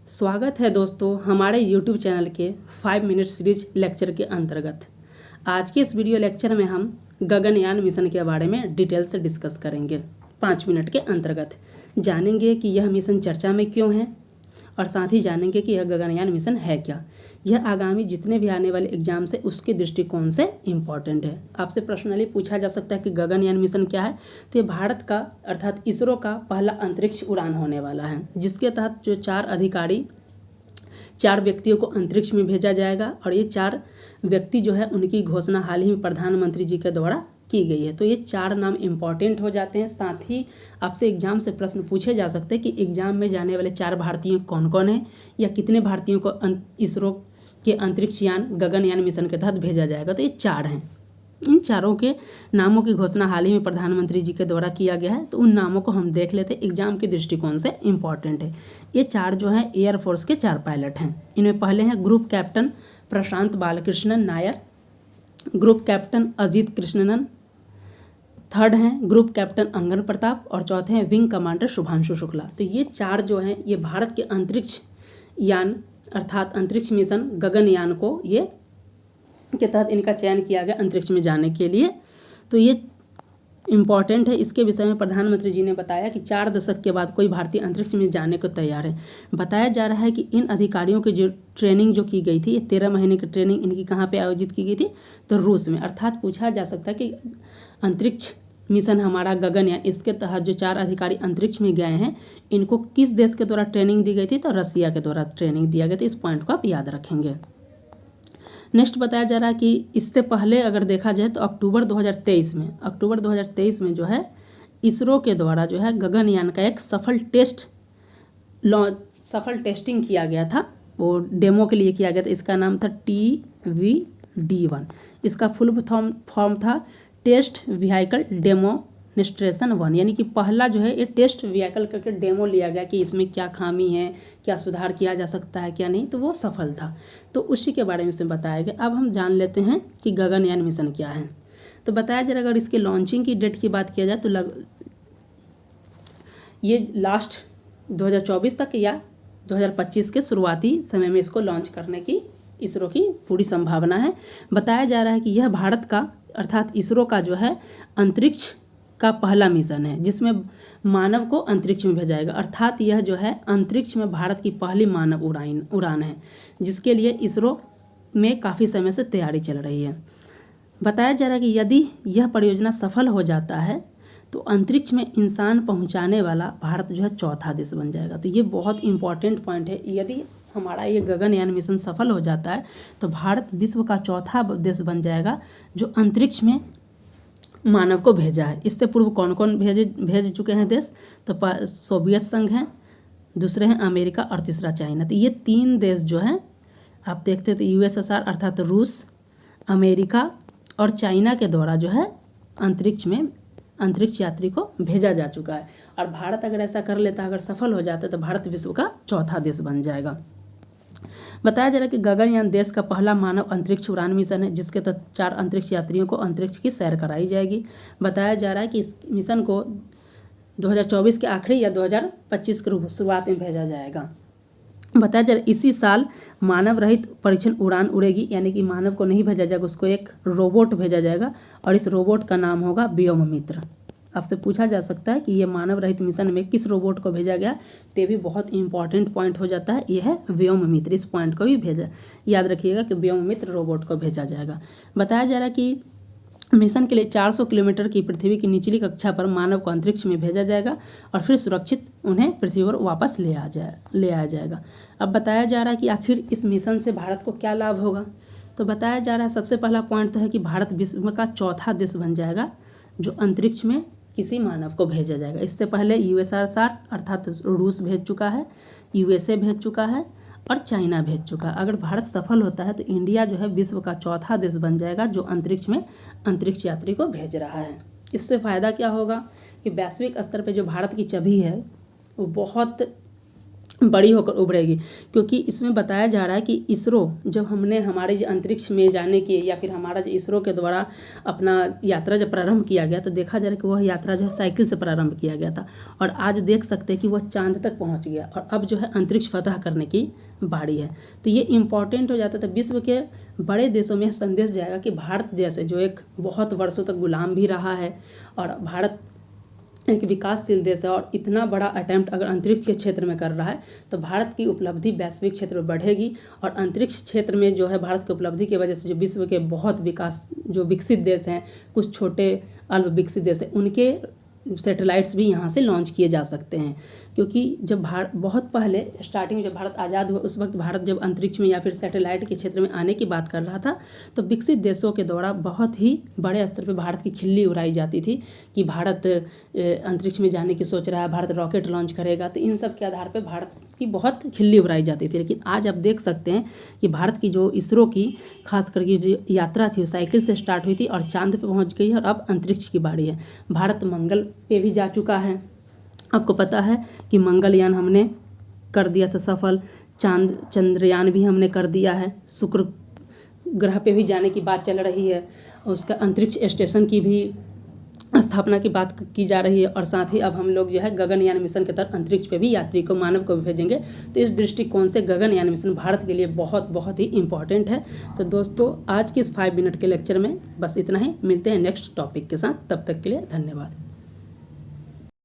स्वागत है दोस्तों हमारे YouTube चैनल के 5 मिनट सीरीज लेक्चर के अंतर्गत। आज के इस वीडियो लेक्चर में हम गगनयान मिशन के बारे में डिटेल से डिस्कस करेंगे। 5 मिनट के अंतर्गत जानेंगे कि यह मिशन चर्चा में क्यों है और साथ ही जानेंगे कि यह गगनयान मिशन है क्या। यह आगामी जितने भी आने वाले एग्जाम से उसके दृष्टिकोण से इम्पॉर्टेंट है। आपसे पर्सनली पूछा जा सकता है कि गगनयान मिशन क्या है, तो ये भारत का अर्थात इसरो का पहला अंतरिक्ष उड़ान होने वाला है, जिसके तहत जो 4 व्यक्तियों को अंतरिक्ष में भेजा जाएगा। और ये 4 व्यक्ति जो है उनकी घोषणा हाल ही में प्रधानमंत्री जी के द्वारा की गई है। तो ये 4 नाम इम्पॉर्टेंट हो जाते हैं। साथ ही आपसे एग्जाम से प्रश्न पूछे जा सकते हैं कि एग्जाम में जाने वाले 4 भारतीय कौन कौन हैं या कितने भारतीयों को इसरो के अंतरिक्ष यान गगनयान मिशन के तहत भेजा जाएगा। तो ये 4 हैं। इन 4 के नामों की घोषणा हाल ही में प्रधानमंत्री जी के द्वारा किया गया है। तो उन नामों को हम देख लेते हैं, एग्जाम के दृष्टिकोण से इम्पॉर्टेंट है। ये 4 जो हैं एयरफोर्स के 4 पायलट हैं। इनमें पहले हैं group captain Prashant Balakrishnan Nair, group captain Ajit Krishnan, third हैं ग्रुप कैप्टन अंगन प्रताप और चौथे हैं विंग कमांडर शुभांशु शुक्ला। तो ये 4 जो हैं ये भारत के अंतरिक्ष यान अर्थात अंतरिक्ष मिशन गगनयान को ये के तहत इनका चयन किया गया अंतरिक्ष में जाने के लिए। तो ये इम्पॉर्टेंट है। इसके विषय में प्रधानमंत्री जी ने बताया कि 4 दशक के बाद कोई भारतीय अंतरिक्ष में जाने को तैयार है। बताया जा रहा है कि इन अधिकारियों की जो ट्रेनिंग जो की गई थी, ये 13 महीने की ट्रेनिंग इनकी कहाँ पे आयोजित की गई थी, तो रूस में। अर्थात पूछा जा सकता है कि अंतरिक्ष मिशन हमारा गगनयान, इसके तहत जो 4 अधिकारी अंतरिक्ष में गए हैं इनको किस देश के द्वारा ट्रेनिंग दी गई थी, तो रसिया के द्वारा ट्रेनिंग दिया गया था। इस पॉइंट को आप याद रखेंगे। नेक्स्ट बताया जा रहा है कि इससे पहले अगर देखा जाए तो अक्टूबर 2023 में जो है इसरो के द्वारा जो है गगनयान का एक सफल टेस्टिंग किया गया था। वो डेमो के लिए किया गया था। इसका नाम था TVD-1। इसका फुल फॉर्म था टेस्ट व्हीकल डेमोन्स्ट्रेशन 1, यानी कि पहला जो है ये टेस्ट व्हीकल करके डेमो लिया गया कि इसमें क्या खामी है, क्या सुधार किया जा सकता है, क्या नहीं। तो वो सफल था। तो उसी के बारे में से बताया गया। अब हम जान लेते हैं कि गगनयान मिशन क्या है। तो बताया जा रहा है अगर इसके लॉन्चिंग की डेट की बात किया जाए तो ये लास्ट 2024 तक या 2025 के शुरुआती समय में इसको लॉन्च करने की इसरो की पूरी संभावना है। बताया जा रहा है कि यह भारत का अर्थात इसरो का जो है अंतरिक्ष का पहला मिशन है जिसमें मानव को अंतरिक्ष में भेजाएगा। अर्थात यह जो है अंतरिक्ष में भारत की पहली मानव उड़ान है, जिसके लिए इसरो में काफ़ी समय से तैयारी चल रही है। बताया जा रहा है कि यदि यह परियोजना सफल हो जाता है तो अंतरिक्ष में इंसान पहुंचाने वाला भारत जो है 4था देश बन जाएगा। तो ये बहुत इंपॉर्टेंट पॉइंट है। यदि हमारा ये गगनयान मिशन सफल हो जाता है तो भारत विश्व का 4था देश बन जाएगा जो अंतरिक्ष में मानव को भेजा है। इससे पूर्व कौन कौन भेज चुके हैं देश, तो सोवियत संघ हैं, दूसरे हैं अमेरिका और तीसरा चाइना। तो ये 3 देश जो हैं आप देखते हैं तो USSR अर्थात रूस, अमेरिका और चाइना के द्वारा जो है अंतरिक्ष यात्री को भेजा जा चुका है। और भारत अगर ऐसा कर लेता, अगर सफल हो जाता है तो भारत विश्व का 4था देश बन जाएगा। बताया जा रहा है कि गगनयान देश का पहला मानव अंतरिक्ष उड़ान मिशन है जिसके तहत 4 अंतरिक्ष यात्रियों को अंतरिक्ष की सैर कराई जाएगी। बताया जा रहा है कि इस मिशन को 2024 के आखिरी या 2025 के शुरुआत में भेजा जाएगा। बताया जा रहा है इसी साल मानव रहित परीक्षण उड़ान उड़ेगी, यानी कि मानव को नहीं भेजा जाएगा, उसको एक रोबोट भेजा जाएगा और इस रोबोट का नाम होगा व्योममित्र। आपसे पूछा जा सकता है कि ये मानव रहित मिशन में किस रोबोट को भेजा गया, तो ये भी बहुत इंपॉर्टेंट पॉइंट हो जाता है। ये है व्योममित्र। इस पॉइंट को भी याद रखिएगा कि व्योममित्र रोबोट को भेजा जाएगा। बताया जा रहा है कि मिशन के लिए 400 किलोमीटर की पृथ्वी की निचली कक्षा पर मानव को अंतरिक्ष में भेजा जाएगा और फिर सुरक्षित उन्हें पृथ्वी पर वापस ले आया जाएगा। अब बताया जा रहा है कि आखिर इस मिशन से भारत को क्या लाभ होगा। तो बताया जा रहा है सबसे पहला पॉइंट तो है कि भारत विश्व का 4था देश बन जाएगा जो अंतरिक्ष में किसी मानव को भेजा जाएगा। इससे पहले USSR अर्थात रूस भेज चुका है, USA भेज चुका है और चाइना भेज चुका है। अगर भारत सफल होता है तो इंडिया जो है विश्व का 4था देश बन जाएगा जो अंतरिक्ष में अंतरिक्ष यात्री को भेज रहा है। इससे फ़ायदा क्या होगा कि वैश्विक स्तर पे जो भारत की छवि है वो बहुत बड़ी होकर उभरेगी। क्योंकि इसमें बताया जा रहा है कि इसरो जब हमने हमारे जो अंतरिक्ष में जाने की या फिर हमारा जो इसरो के द्वारा अपना यात्रा जब प्रारंभ किया गया तो देखा जा रहा है कि वह यात्रा जो है साइकिल से प्रारंभ किया गया था, और आज देख सकते हैं कि वह चांद तक पहुंच गया और अब जो है अंतरिक्ष फतह करने की बारी है। तो ये इम्पॉर्टेंट हो जाता था। विश्व के बड़े देशों में संदेश जाएगा कि भारत जैसे जो एक बहुत वर्षों तक गुलाम भी रहा है और भारत एक विकासशील देश है और इतना बड़ा अटेम्प्ट अगर अंतरिक्ष के क्षेत्र में कर रहा है तो भारत की उपलब्धि वैश्विक क्षेत्र में बढ़ेगी। और अंतरिक्ष क्षेत्र में जो है भारत की उपलब्धि की वजह से जो विश्व के बहुत विकसित देश हैं, कुछ छोटे अल्प विकसित देश हैं, उनके सैटेलाइट्स भी यहाँ से लॉन्च किए जा सकते हैं। क्योंकि जब बहुत पहले स्टार्टिंग जब भारत आज़ाद हुआ उस वक्त भारत जब अंतरिक्ष में या फिर सैटेलाइट के क्षेत्र में आने की बात कर रहा था तो विकसित देशों के द्वारा बहुत ही बड़े स्तर पर भारत की खिल्ली उड़ाई जाती थी कि भारत अंतरिक्ष में जाने की सोच रहा है, भारत रॉकेट लॉन्च करेगा। तो इन सब के आधार पर भारत की बहुत खिल्ली उड़ाई जाती थी। लेकिन आज आप देख सकते हैं कि भारत की जो इसरो की खास करके जो यात्रा थी वो साइकिल से स्टार्ट हुई थी और चांद पे पहुंच गई है और अब अंतरिक्ष की बारी है। भारत मंगल पे भी जा चुका है। आपको पता है कि मंगलयान हमने कर दिया था सफल, चंद्रयान भी हमने कर दिया है, शुक्र ग्रह पे भी जाने की बात चल रही है, उसका अंतरिक्ष स्टेशन की भी स्थापना की बात की जा रही है और साथ ही अब हम लोग जो है गगनयान मिशन के तहत अंतरिक्ष पे भी यात्री को मानव को भी भेजेंगे। तो इस दृष्टिकोण से गगनयान मिशन भारत के लिए बहुत बहुत ही इम्पॉर्टेंट है। तो दोस्तों आज के इस 5 मिनट के लेक्चर में बस इतना ही। मिलते हैं नेक्स्ट टॉपिक के साथ, तब तक के लिए धन्यवाद।